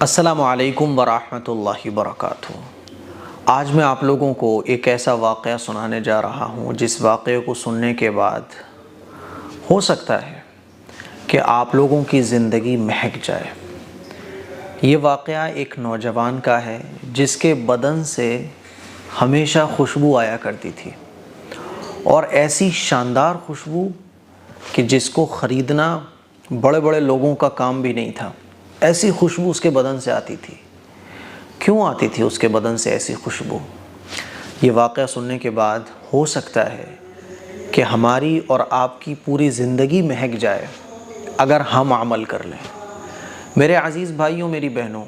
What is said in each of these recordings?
अस्सलामुअलैकुम वरहमतुल्लाहि वबरकातुहू। आज मैं आप लोगों को एक ऐसा वाक़या सुनाने जा रहा हूँ जिस वाक़े को सुनने के बाद हो सकता है कि आप लोगों की ज़िंदगी महक जाए। ये वाक़या एक नौजवान का है जिसके बदन से हमेशा खुशबू आया करती थी, और ऐसी शानदार खुशबू कि जिसको ख़रीदना बड़े बड़े लोगों का काम भी नहीं था। ऐसी खुशबू उसके बदन से आती थी। क्यों आती थी उसके बदन से ऐसी खुशबू? ये वाक़या सुनने के बाद हो सकता है कि हमारी और आपकी पूरी ज़िंदगी महक जाए अगर हम अमल कर लें। मेरे अज़ीज़ भाइयों, मेरी बहनों,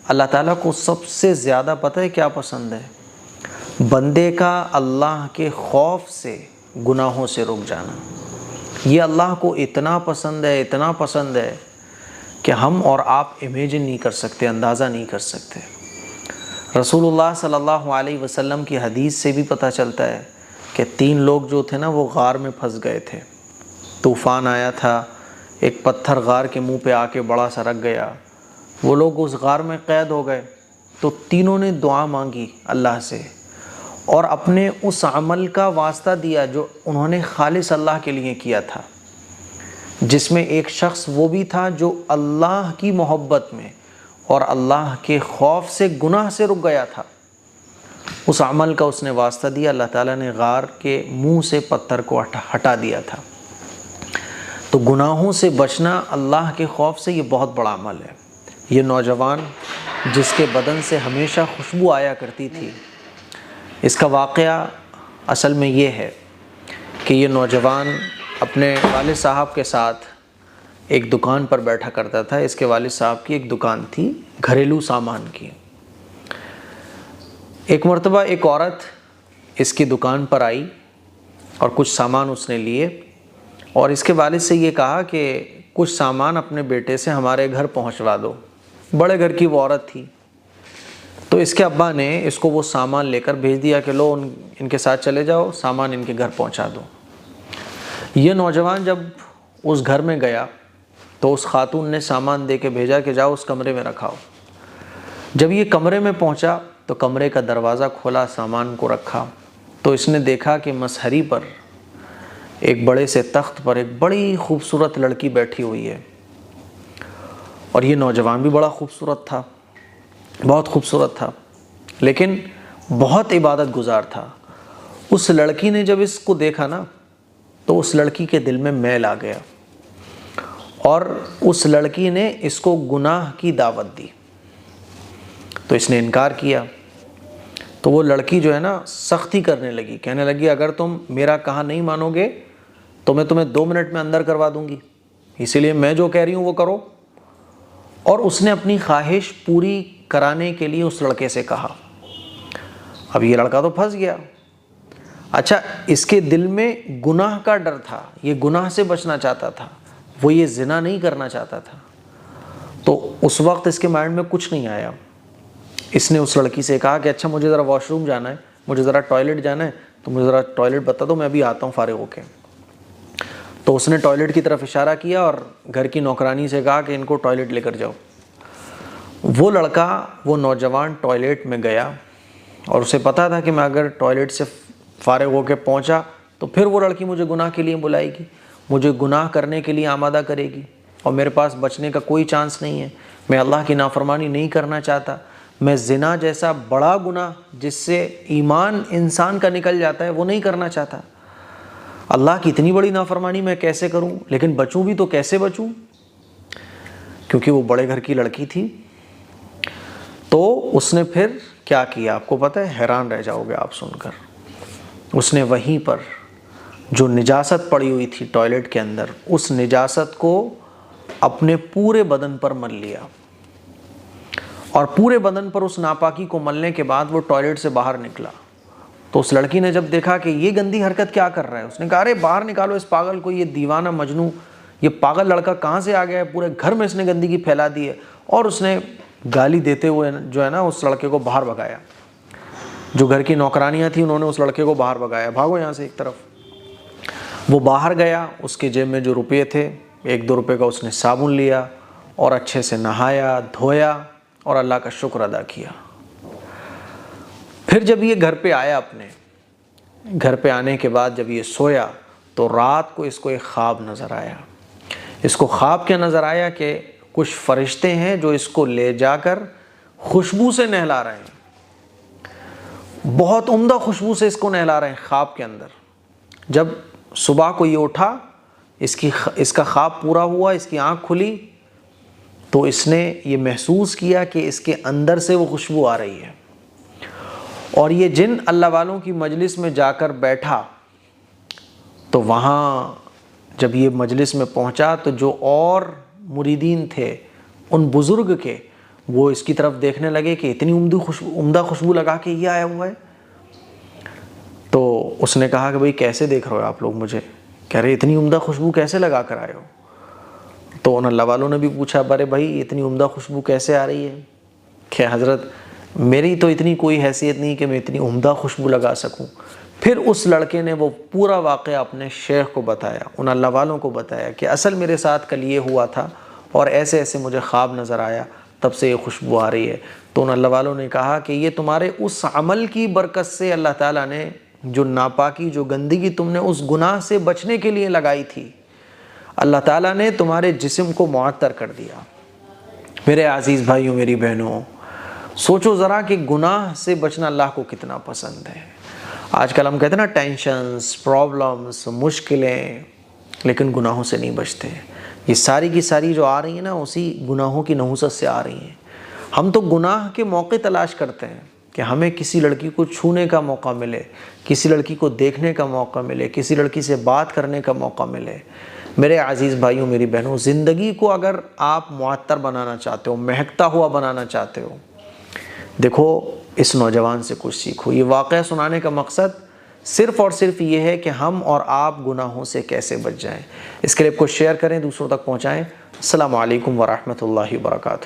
अल्लाह ताला को सबसे ज़्यादा पता है क्या पसंद है? बंदे का अल्लाह के खौफ से गुनाहों से रुक जाना। ये अल्लाह को इतना पसंद है, इतना पसंद है कि हम और आप इमेजिन नहीं कर सकते, अंदाज़ा नहीं कर सकते। रसूलुल्लाह सल्लल्लाहु अलैहि वसल्लम की हदीस से भी पता चलता है कि 3 लोग जो थे ना, वो गार में फंस गए थे। तूफ़ान आया था, एक पत्थर गार के मुंह पे आके बड़ा सा रख गया। वो लोग उस गार में क़ैद हो गए। तो तीनों ने दुआ मांगी अल्लाह से और अपने उस अमल का वास्ता दिया जो उन्होंने खालिस अल्लाह के लिए किया था, जिसमें एक शख्स वो भी था जो अल्लाह की मोहब्बत में और अल्लाह के खौफ से गुनाह से रुक गया था। उस अमल का उसने वास्ता दिया, अल्लाह ताला ने गार के मुंह से पत्थर को हटा दिया था। तो गुनाहों से बचना अल्लाह के खौफ से, ये बहुत बड़ा अमल है। ये नौजवान जिसके बदन से हमेशा खुशबू आया करती थी, इसका वाक़या असल में ये है कि ये नौजवान अपने वालिद साहब के साथ एक दुकान पर बैठा करता था। इसके वालिद साहब की एक दुकान थी घरेलू सामान की। एक मर्तबा एक औरत इसकी दुकान पर आई और कुछ सामान उसने लिए और इसके वालिद से ये कहा कि कुछ सामान अपने बेटे से हमारे घर पहुंचवा दो। बड़े घर की वो औरत थी। तो इसके अब्बा ने इसको वो सामान लेकर भेज दिया कि लो इनके साथ चले जाओ, सामान इनके घर पहुंचा दो। ये नौजवान जब उस घर में गया तो उस खातून ने सामान दे के भेजा कि जाओ उस कमरे में रखाओ। जब ये कमरे में पहुंचा तो कमरे का दरवाज़ा खोला, सामान को रखा तो इसने देखा कि मसहरी पर एक बड़े से तख्त पर एक बड़ी खूबसूरत लड़की बैठी हुई है। और ये नौजवान भी बड़ा खूबसूरत था, बहुत खूबसूरत था, लेकिन बहुत इबादत गुजार था। उस लड़की ने जब इसको देखा ना, तो उस लड़की के दिल में मैल आ गया और उस लड़की ने इसको गुनाह की दावत दी। तो इसने इनकार किया। तो वो लड़की जो है ना, सख्ती करने लगी, कहने लगी अगर तुम मेरा कहा नहीं मानोगे तो मैं तुम्हें 2 मिनट में अंदर करवा दूंगी, इसीलिए मैं जो कह रही हूँ वो करो। और उसने अपनी ख्वाहिश पूरी कराने के लिए उस लड़के से कहा। अब ये लड़का तो फंस गया। अच्छा, इसके दिल में गुनाह का डर था, ये गुनाह से बचना चाहता था, वो ये जिना नहीं करना चाहता था। तो उस वक्त इसके माइंड में कुछ नहीं आया। इसने उस लड़की से कहा कि अच्छा मुझे ज़रा वॉशरूम जाना है, मुझे ज़रा टॉयलेट जाना है, तो मुझे ज़रा टॉयलेट बता दो, मैं अभी आता हूँ फारिग होके। तो उसने टॉयलेट की तरफ इशारा किया और घर की नौकरानी से कहा कि इनको टॉयलेट लेकर जाओ। वो लड़का, वो नौजवान टॉयलेट में गया और उसे पता था कि मैं अगर टॉयलेट से फारिग होकर पहुंचा तो फिर वो लड़की मुझे गुनाह के लिए बुलाएगी, मुझे गुनाह करने के लिए आमादा करेगी और मेरे पास बचने का कोई चांस नहीं है। मैं अल्लाह की नाफरमानी नहीं करना चाहता। मैं ज़िना जैसा बड़ा गुनाह जिससे ईमान इंसान का निकल जाता है वो नहीं करना चाहता। अल्लाह की इतनी बड़ी नाफरमानी मैं कैसे करूं? लेकिन बचूं भी तो कैसे बचूं? क्योंकि वो बड़े घर की लड़की थी। तो उसने फिर क्या किया आपको पता है? हैरान रह जाओगे आप सुनकर। उसने वहीं पर जो निजासत पड़ी हुई थी टॉयलेट के अंदर, उस निजासत को अपने पूरे बदन पर मल लिया और पूरे बदन पर उस नापाकी को मलने के बाद वो टॉयलेट से बाहर निकला। तो उस लड़की ने जब देखा कि ये गंदी हरकत क्या कर रहा है, उसने कहा अरे बाहर निकालो इस पागल को, ये दीवाना मजनू, ये पागल लड़का कहाँ से आ गया है, पूरे घर में इसने गंदगी फैला दी है। और उसने गाली देते हुए जो है ना उस लड़के को बाहर भगाया। जो घर की नौकरानियाँ थी उन्होंने उस लड़के को बाहर भगाया, भागो यहाँ से एक तरफ। वो बाहर गया, उसके जेब में जो रुपये थे 1-2 रुपये का उसने साबुन लिया और अच्छे से नहाया धोया और अल्लाह का शुक्र अदा किया। फिर जब ये घर पे आया, अपने घर पे आने के बाद जब ये सोया तो रात को इसको एक ख्वाब नज़र आया। इसको ख्वाब क्या नज़र आया कि कुछ फरिश्ते हैं जो इसको ले जाकर खुशबू से नहला रहे हैं, बहुत उम्दा खुशबू से इसको नहला रहे हैं ख्वाब के अंदर। जब सुबह को ये उठा, इसका ख्वाब पूरा हुआ, इसकी आँख खुली तो इसने ये महसूस किया कि इसके अंदर से वो खुशबू आ रही है। और ये जिन अल्लाह वालों की मजलिस में जाकर बैठा तो वहाँ जब ये मजलिस में पहुँचा तो जो और मुरीदीन थे उन बुज़ुर्ग के, वो इसकी तरफ देखने लगे कि इतनी उम्दा खुशबू लगा के ये आया हुआ है। तो उसने कहा कि भाई कैसे देख रहे हो आप लोग मुझे? कह रहे इतनी उम्दा खुशबू कैसे लगा कर आए हो? तो उन अल्लाह वालों ने भी पूछा, बड़े भाई इतनी उम्दा खुशबू कैसे आ रही है? कि हज़रत मेरी तो इतनी कोई हैसियत नहीं कि मैं इतनी उम्दा खुशबू लगा सकूं। फिर उस लड़के ने वो पूरा वाक़या अपने शेख को बताया, उन अल्लाह वालों को बताया कि असल मेरे साथ कल ये हुआ था और ऐसे ऐसे मुझे ख्वाब नज़र आया, तब से ये खुशबू आ रही है। तो उन अल्लाह वालों ने कहा कि ये तुम्हारे उस अमल की बरकत से अल्लाह ताला ने जो नापाकी, जो गंदगी तुमने उस गुनाह से बचने के लिए लगाई थी, अल्लाह ताला ने तुम्हारे जिस्म को मुअत्तर कर दिया। मेरे अज़ीज़ भाइयों, मेरी बहनों, सोचो ज़रा कि गुनाह से बचना अल्लाह को कितना पसंद है। आजकल हम कहते हैं ना टेंशन्स, प्रॉब्लम्स, मुश्किलें, लेकिन गुनाहों से नहीं बचते। ये सारी की सारी जो आ रही है ना, उसी गुनाहों की नहुसत से आ रही हैं। हम तो गुनाह के मौके तलाश करते हैं कि हमें किसी लड़की को छूने का मौका मिले, किसी लड़की को देखने का मौका मिले, किसी लड़की से बात करने का मौका मिले। मेरे अज़ीज़ भाइयों, मेरी बहनों, ज़िंदगी को अगर आप मुअत्तर बनाना चाहते हो, महकता हुआ बनाना चाहते हो, देखो इस नौजवान से कुछ सीखो। ये वाक़या सुनाने का मकसद सिर्फ़ और सिर्फ ये है कि हम और आप गुनाहों से कैसे बच जाएं। इस क्लिप को शेयर करें, दूसरों तक पहुँचाएँ। अस्सलामु अलैकुम व रहमतुल्लाहि व बरकातुहू।